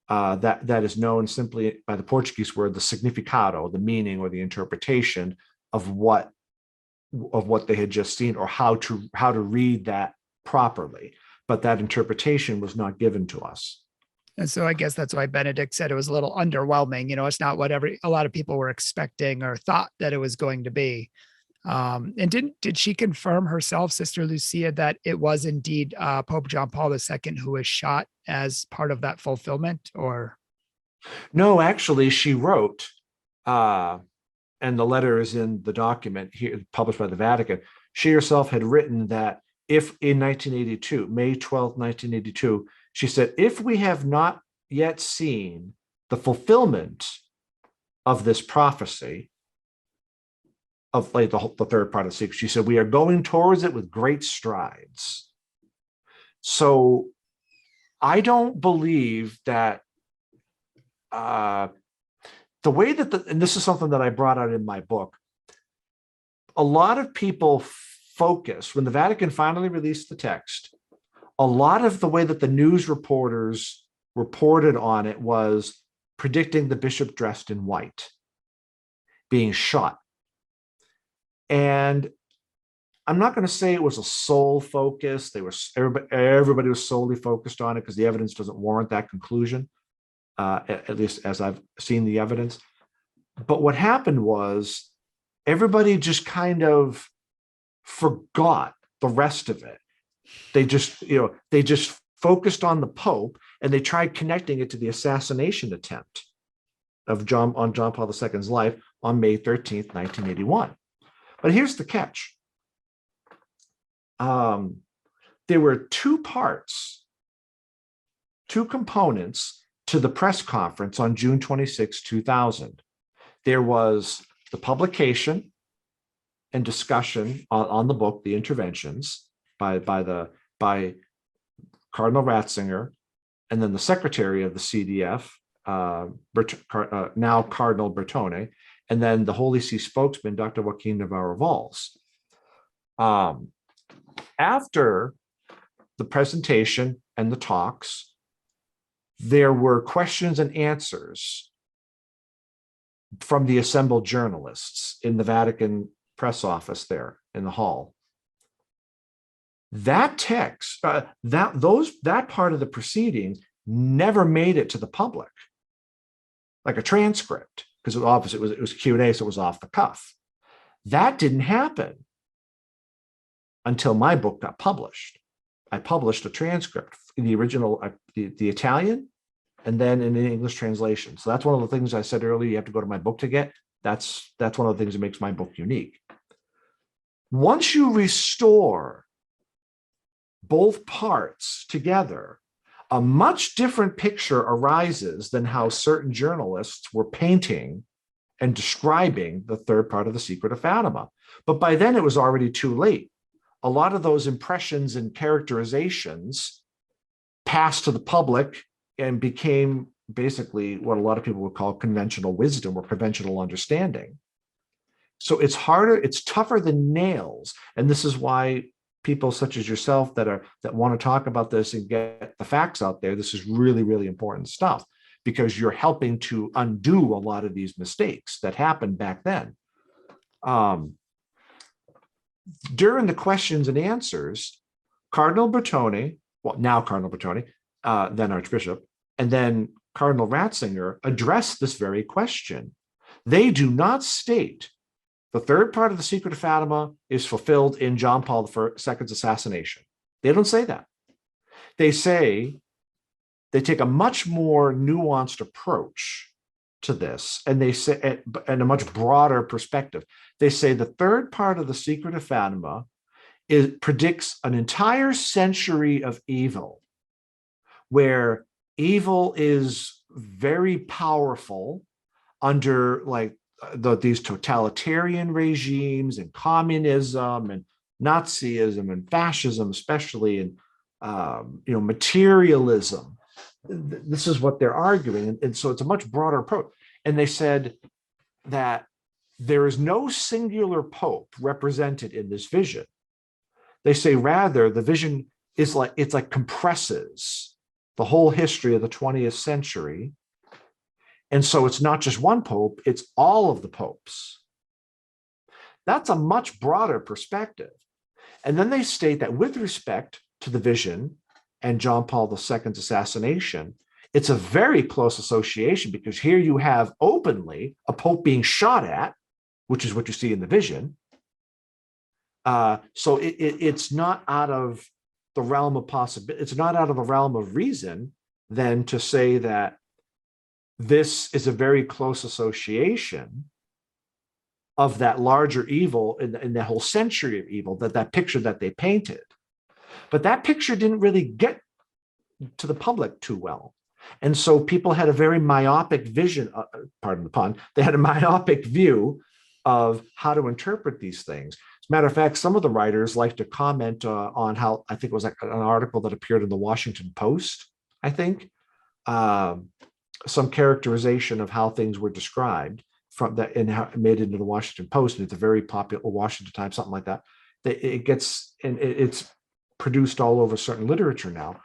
Speaker 2: That is known simply by the Portuguese word, the significado, the meaning or the interpretation of what they had just seen, or how to read that properly. But that interpretation was not given to us.
Speaker 1: And so I guess that's why Benedict said it was a little underwhelming. It's not what a lot of people were expecting or thought that it was going to be. And did she confirm herself, Sister Lucia, that it was indeed Pope John Paul II who was shot as part of that fulfillment? Or
Speaker 2: no, actually, she wrote, and the letter is in the document here published by the Vatican. She herself had written that if in 1982, May 12th, 1982, she said, if we have not yet seen the fulfillment of this prophecy of like the third part of the secret, she said, we are going towards it with great strides. So I don't believe that the way that and this is something that I brought out in my book, a lot of people focus, when the Vatican finally released the text, a lot of the way that the news reporters reported on it was predicting the bishop dressed in white being shot. And I'm not going to say it was a sole focus. Everybody was solely focused on it because the evidence doesn't warrant that conclusion, at least as I've seen the evidence. But what happened was everybody just kind of forgot the rest of it. They just focused on the Pope, and they tried connecting it to the assassination attempt of John Paul II's life on May 13th, 1981. But here's the catch. There were two components to the press conference on June 26, 2000. There was the publication and discussion on the book, The Interventions, by Cardinal Ratzinger, and then the secretary of the CDF, now Cardinal Bertone, and then the Holy See spokesman, Dr. Joaquin Navarro-Valls. After the presentation and the talks, there were questions and answers from the assembled journalists in the Vatican press office there in the hall. That text, that part of the proceedings never made it to the public, like a transcript, because obviously it was Q&A, so it was off the cuff. That didn't happen until my book got published. I published a transcript in the original, the Italian, and then in an English translation. So that's one of the things I said earlier, you have to go to my book to get. That's one of the things that makes my book unique. Once you restore both parts together, a much different picture arises than how certain journalists were painting and describing the third part of the Secret of Fatima. But by then it was already too late. A lot of those impressions and characterizations passed to the public and became basically what a lot of people would call conventional wisdom or conventional understanding. So it's harder, it's tougher than nails. And this is why people such as yourself that want to talk about this and get the facts out there, this is really, really important stuff, because you're helping to undo a lot of these mistakes that happened back then. During the questions and answers, Cardinal Bertone, well, now Cardinal Bertone, then Archbishop, and then Cardinal Ratzinger addressed this very question. They do not state the third part of the Secret of Fatima is fulfilled in John Paul II's assassination. They don't say that. They say, they take a much more nuanced approach to this, and they say, and a much broader perspective. They say the third part of the Secret of Fatima predicts an entire century of evil, where evil is very powerful under like these totalitarian regimes and communism and Nazism and fascism, especially, and materialism. This is what they're arguing. And so it's a much broader approach. And they said that there is no singular pope represented in this vision. They say rather the vision is like, it's like compresses the whole history of the 20th century. And so it's not just one pope, it's all of the popes. That's a much broader perspective. And then they state that with respect to the vision and John Paul II's assassination, it's a very close association, because here you have openly a pope being shot at, which is what you see in the vision. So it's not out of the realm of possibility. It's not out of the realm of reason then to say that this is a very close association of that larger evil in the whole century of evil, that picture that they painted. But that picture didn't really get to the public too well. And so people had a very myopic vision, pardon the pun, they had a myopic view of how to interpret these things. As a matter of fact, some of the writers like to comment on how, I think it was like an article that appeared in the Washington Post, I think, some characterization of how things were described from that and how it made it into the Washington Post, and it's a very popular, or Washington Times, something like that. It gets, and it's produced all over certain literature now.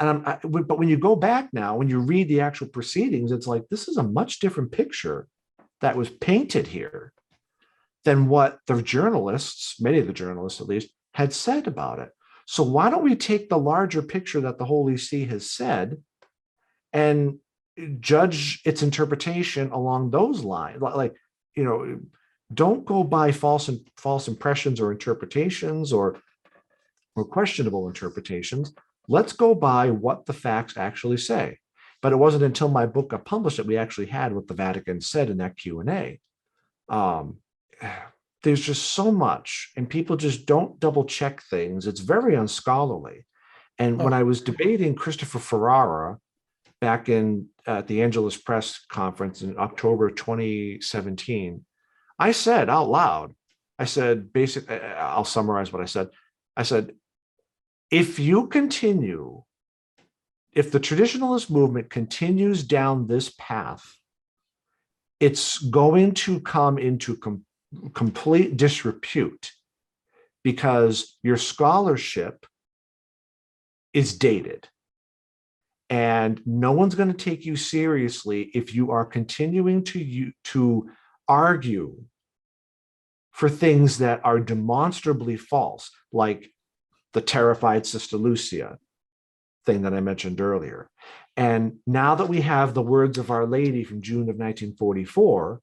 Speaker 2: And but when you go back now, when you read the actual proceedings, it's like, this is a much different picture that was painted here than what the journalists, many of the journalists at least, had said about it. So why don't we take the larger picture that the Holy See has said and judge its interpretation along those lines? Like, don't go by false impressions or interpretations or questionable interpretations. Let's go by what the facts actually say. But it wasn't until my book got published that we actually had what the Vatican said in that Q&A. There's just so much, and people just don't double check things. It's very unscholarly. And when I was debating Christopher Ferrara back at the Angelus Press conference in October 2017, I said out loud, I said, basically, I'll summarize what I said. I said, if the traditionalist movement continues down this path, it's going to come into complete disrepute because your scholarship is dated. And no one's going to take you seriously if you are continuing to argue for things that are demonstrably false, like the terrified Sister Lucia thing that I mentioned earlier. And now that we have the words of Our Lady from June of 1944,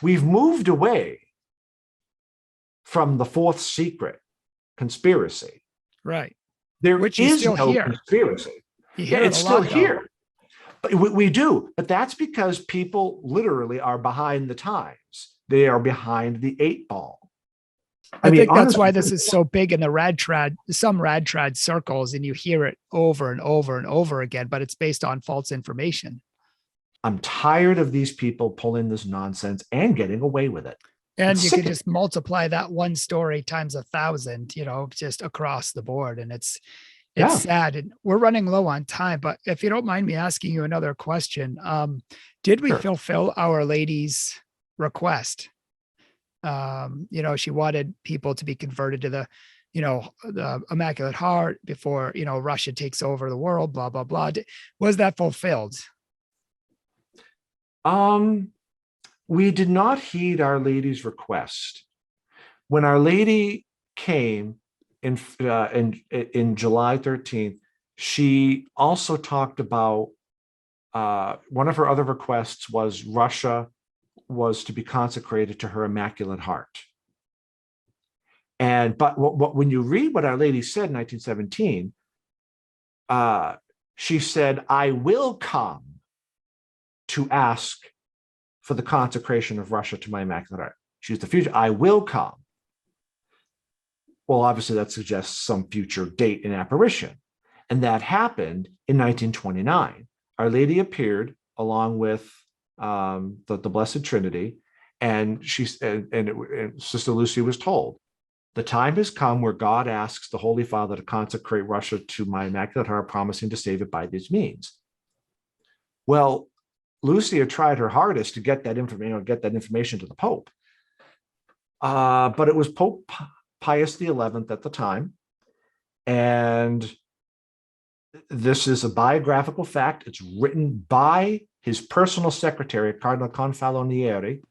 Speaker 2: we've moved away from the fourth secret conspiracy.
Speaker 1: Right.
Speaker 2: Which is no conspiracy. Yeah, it's still here. But we do. But that's because people literally are behind the times. They are behind the 8 ball.
Speaker 1: I think that's why this is so big in the some rad trad circles, and you hear it over and over and over again, but it's based on false information.
Speaker 2: I'm tired of these people pulling this nonsense and getting away with it.
Speaker 1: And you can just multiply that one story times 1,000, just across the board. And it's sad. And we're running low on time, but if you don't mind me asking you another question, did we fulfill Our Lady's request? She wanted people to be converted to the Immaculate Heart before, Russia takes over the world, blah, blah, blah. Was that fulfilled?
Speaker 2: We did not heed Our Lady's request. When Our Lady came in July 13th, she also talked about one of her other requests was Russia was to be consecrated to her Immaculate Heart. But when you read what Our Lady said in 1917, she said, I will come to ask for the consecration of Russia to my Immaculate Heart. She used the future, I will come. Well, obviously that suggests some future date in apparition. And that happened in 1929. Our Lady appeared along with the Blessed Trinity, and Sister Lucy was told, the time has come where God asks the Holy Father to consecrate Russia to my Immaculate Heart, promising to save it by these means. Well, Lucia tried her hardest to get that information to the Pope, but it was Pope Pius XI at the time, and this is a biographical fact. It's written by his personal secretary, Cardinal Confalonieri.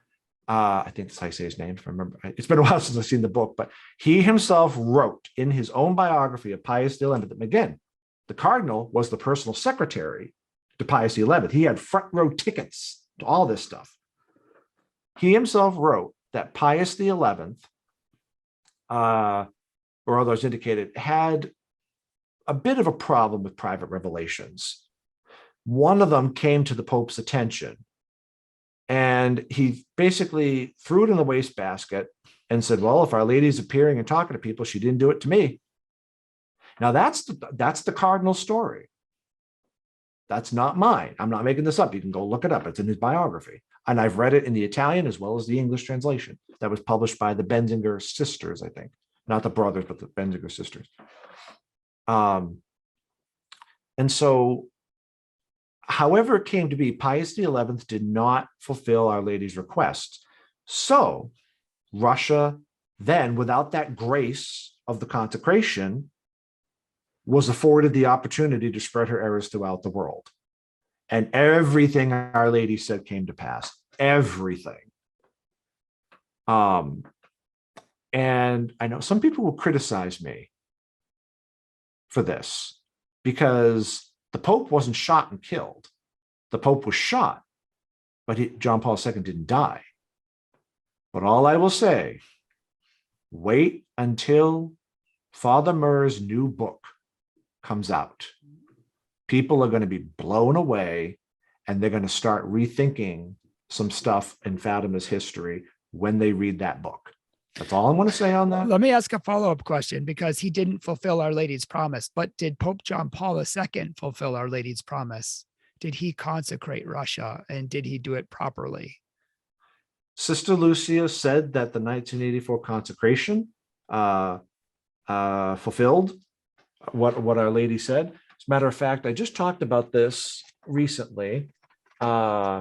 Speaker 2: I think that's how I say his name, if I remember. It's been a while since I've seen the book, but he himself wrote in his own biography of Pius XI. Again, the Cardinal was the personal secretary to Pius XI. He had front row tickets to all this stuff. He himself wrote that Pius XI, or others indicated, had a bit of a problem with private revelations. One of them came to the Pope's attention, and he basically threw it in the wastebasket and said, well, if Our Lady's appearing and talking to people, she didn't do it to me. Now that's the cardinal story. That's not mine. I'm not making this up. You can go look it up. It's in his biography. And I've read it in the Italian as well as the English translation that was published by the Benzinger sisters, I think. Not the brothers, but the Benzinger sisters. And so, however it came to be, Pius XI did not fulfill Our Lady's request. So Russia then, without that grace of the consecration, was afforded the opportunity to spread her errors throughout the world. And everything Our Lady said came to pass. Everything. And I know some people will criticize me for this because the Pope wasn't shot and killed. The Pope was shot, but John Paul II didn't die. But all I will say, wait until Father Murr's new book comes out. People are going to be blown away, and they're going to start rethinking some stuff in Fatima's history when they read that book. That's all I'm going to say on that.
Speaker 1: Let me ask a follow-up question, because he didn't fulfill Our Lady's promise, but did Pope John Paul II fulfill Our Lady's promise? Did he consecrate Russia, and did he do it properly?
Speaker 2: Sister Lucia said that the 1984 consecration fulfilled what Our Lady said. As a matter of fact, I just talked about this recently, but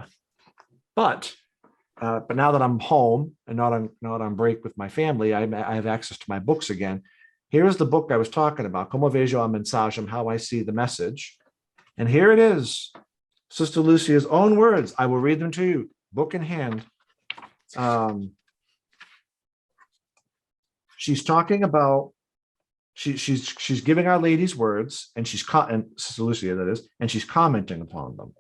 Speaker 2: now that I'm home and not on break with my family, I have access to my books again. Here's the book I was talking about, Como Vejo a Mensagem, How I See the Message. And here it is, Sister Lucia's own words. I will read them to you, book in hand. She's talking about, she's giving Our Lady's words, and and Sister Lucia, that is, and she's commenting upon them.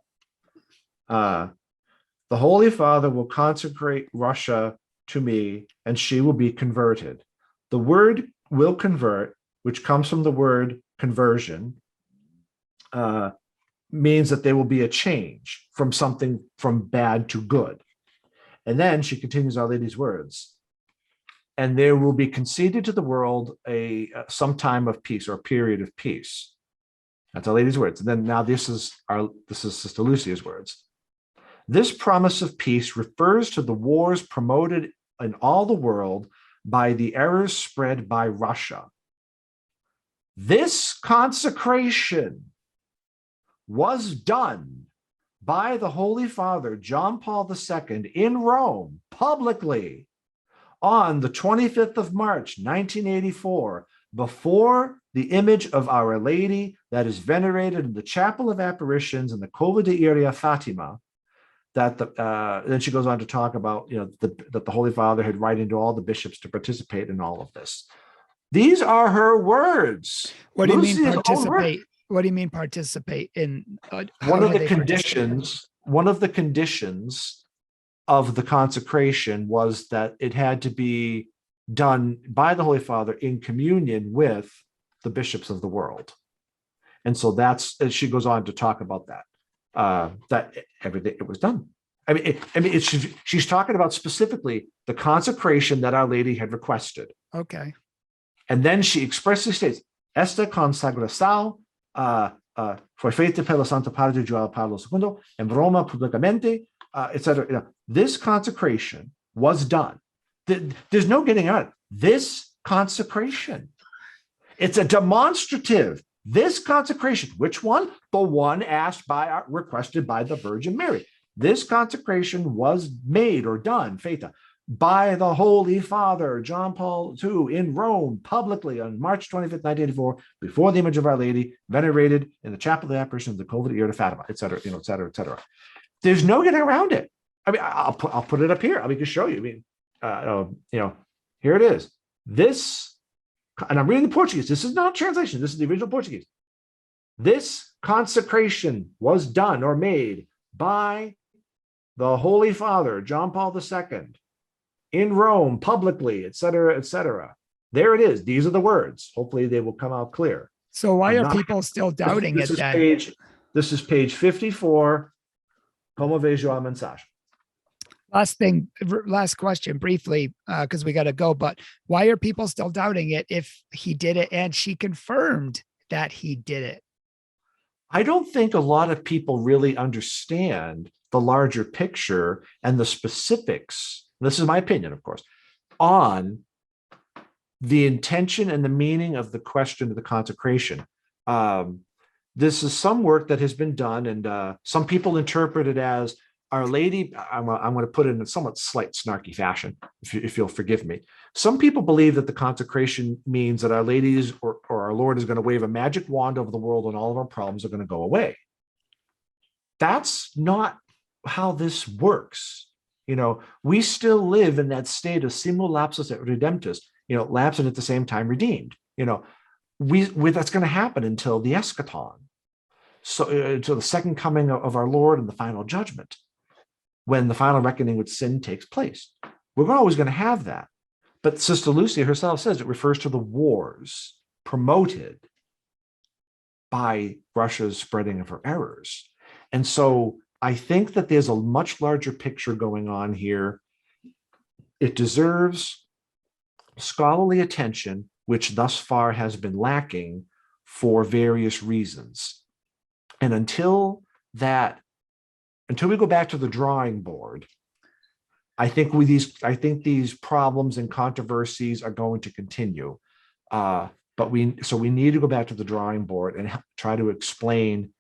Speaker 2: The Holy Father will consecrate Russia to me, and she will be converted. The word will convert, which comes from the word conversion, means that there will be a change from something from bad to good. And then she continues Our Lady's words. And there will be conceded to the world some time of peace, or a period of peace. That's Our Lady's words. And then now this is Sister Lucia's words. This promise of peace refers to the wars promoted in all the world by the errors spread by Russia. This consecration was done by the Holy Father John Paul II in Rome publicly on the 25th of March, 1984, before the image of Our Lady that is venerated in the Chapel of Apparitions in the Cova de Iria Fatima. Then she goes on to talk about, that the Holy Father had written into all the bishops to participate in all of this. These are her words.
Speaker 1: What do you mean participate? What do you mean participate in?
Speaker 2: One of the conditions of the consecration was that it had to be done by the Holy Father in communion with the bishops of the world. And so she goes on to talk about that. That everything, it was done. She's talking about specifically the consecration that Our Lady had requested.
Speaker 1: Okay. And
Speaker 2: then she expressly states, "Esta consagração foi feita pelo Santo Padre João Paulo II in Roma publicamente," etc. This consecration was done. There's no getting out of it. This consecration, it's a demonstrative. This consecration, which one? The one requested by the Virgin Mary. This consecration was made or done, feita, by the Holy Father, John Paul II, in Rome, publicly on March 25th, 1984, before the image of Our Lady, venerated in the Chapel of the Apparition of the Cova de Iria Fatima, et cetera, et cetera, et cetera. There's no getting around it. I'll put it up here. I can show you. Here it is. This, and I'm reading the Portuguese. This is not translation. This is the original Portuguese. This consecration was done or made by the Holy Father, John Paul II, in Rome, publicly, et cetera, et cetera. There it is. These are the words. Hopefully they will come out clear.
Speaker 1: So why are people still doubting it then?
Speaker 2: This is page 54, Como Vejo a Mensagem.
Speaker 1: Last question briefly, because we got to go, but why are people still doubting it if he did it and she confirmed that he did it?
Speaker 2: I don't think a lot of people really understand the larger picture and the specifics. This is my opinion, of course, on the intention and the meaning of the question of the consecration. This is some work that has been done, and some people interpret it as Our Lady. I'm going to put it in a somewhat slight snarky fashion, if you'll forgive me. Some people believe that the consecration means that Our Lady or our Lord is going to wave a magic wand over the world and all of our problems are going to go away. That's not how this works. We still live in that state of simul lapsus et redemptus, lapsed and at the same time redeemed. That's going to happen until the eschaton. So until the second coming of our Lord and the final judgment, when the final reckoning with sin takes place. We're always going to have that. But Sister Lucia herself says it refers to the wars promoted by Russia's spreading of her errors. And so I think that there's a much larger picture going on here. It deserves scholarly attention, which thus far has been lacking for various reasons. And until we go back to the drawing board, I think these problems and controversies are going to continue. But we need to go back to the drawing board and try to explain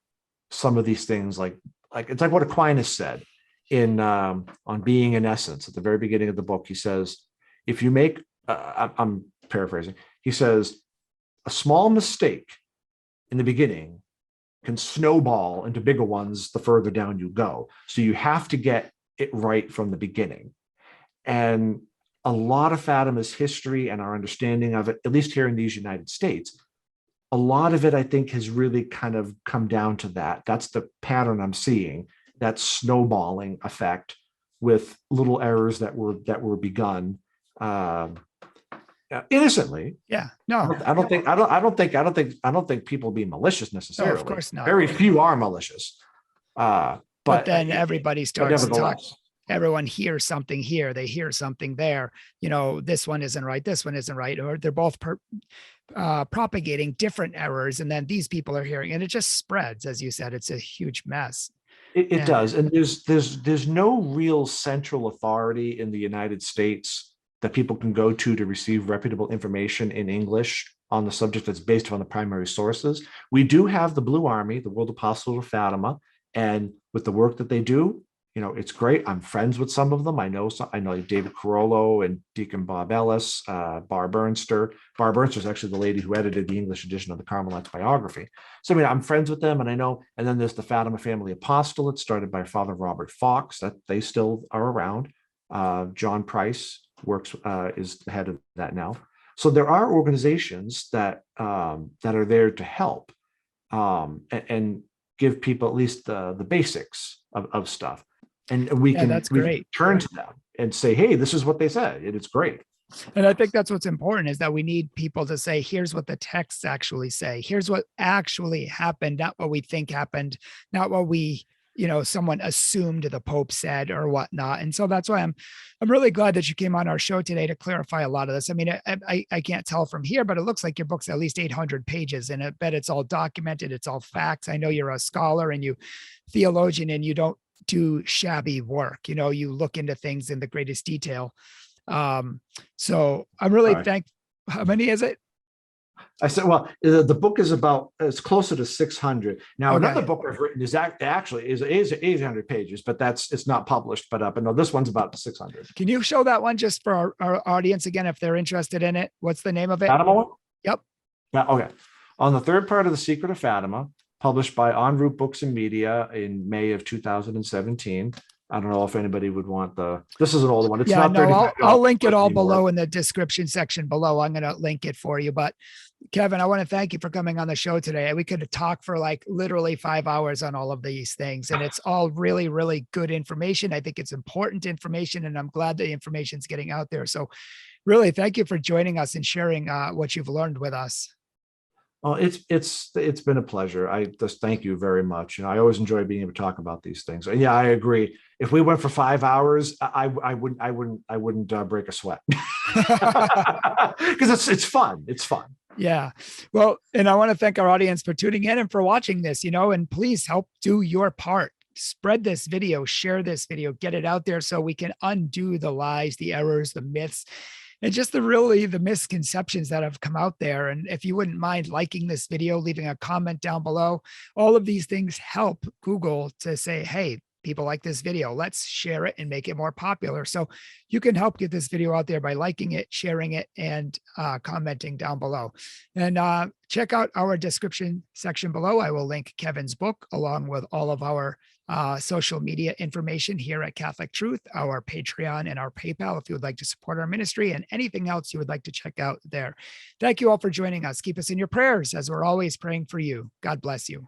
Speaker 2: some of these things, like it's like what Aquinas said in on Being in Essence at the very beginning of the book. He says, if you make, I'm paraphrasing, he says, a small mistake in the beginning can snowball into bigger ones the further down you go. So you have to get it right from the beginning. And a lot of Fatima's history and our understanding of it, at least here in these United States, a lot of it, I think, has really kind of come down to that. That's the pattern I'm seeing, that snowballing effect with little errors that were begun innocently.
Speaker 1: Yeah, no,
Speaker 2: I don't think people being malicious necessarily.
Speaker 1: No, of course not.
Speaker 2: Very few are malicious.
Speaker 1: But then everybody starts to talk. Everyone hears something here, they hear something there. This one isn't right, this one isn't right, or they're both propagating different errors, and then these people are hearing, and it just spreads. As you said, it's a huge mess.
Speaker 2: It does, and there's no real central authority in the United States that people can go to receive reputable information in English on the subject that's based on the primary sources. We do have the Blue Army, the World Apostles of Fatima, and with the work that they do, it's great. I'm friends with some of them. I know like David Carollo and Deacon Bob Ellis, Bar Bernster. Bar Bernster is actually the lady who edited the English edition of the Carmelites biography. So I'm friends with them, and I know. And then there's the Fatima Family Apostolate, started by Father Robert Fox. That they still are around. John Price is the head of that now. So there are organizations that are there to help and give people at least the basics of stuff. And we can turn to them and say, hey, this is what they said. It's great.
Speaker 1: And I think that's what's important, is that we need people to say, here's what the texts actually say. Here's what actually happened, not what we think happened, not what someone assumed the Pope said or whatnot. And so that's why I'm really glad that you came on our show today to clarify a lot of this. I mean, I can't tell from here, but it looks like your book's at least 800 pages, and I bet it's all documented. It's all facts. I know you're a scholar and theologian, and you don't do shabby work. You look into things in the greatest detail. So I'm really thankful. How many is it?
Speaker 2: I said, well, the book is it's closer to 600. Now, Another book I've written is 800 pages, but it's not published, but no, this one's about 600.
Speaker 1: Can you show that one just for our audience again, if they're interested in it? What's the name of it?
Speaker 2: Fatima one?
Speaker 1: Yep.
Speaker 2: Yeah. Okay. On the third part of The Secret of Fatima, published by En Route Books and Media in May of 2017. I don't know if anybody would want this is an older one. It's not $35.
Speaker 1: I'll link it all below in the description section below. I'm going to link it for you. But Kevin, I want to thank you for coming on the show today. We could talk for literally 5 hours on all of these things, and it's all really, really good information. I think it's important information, and I'm glad the information's getting out there. So really, thank you for joining us and sharing what you've learned with us.
Speaker 2: Oh, it's been a pleasure. I just thank you very much. I always enjoy being able to talk about these things. And yeah, I agree. If we went for 5 hours, I wouldn't break a sweat because it's fun. It's fun.
Speaker 1: Yeah. Well, and I want to thank our audience for tuning in and for watching this, and please help do your part. Spread this video, share this video, get it out there so we can undo the lies, the errors, the myths, and just the misconceptions that have come out there. And if you wouldn't mind liking this video, leaving a comment down below, all of these things help Google to say, hey, people like this video, let's share it and make it more popular. So you can help get this video out there by liking it, sharing it, and commenting down below. And check out our description section below. I will link Kevin's book along with all of our social media information here at Catholic Truth, our Patreon and our PayPal, if you would like to support our ministry, and anything else you would like to check out there. Thank you all for joining us. Keep us in your prayers as we're always praying for you. God bless you.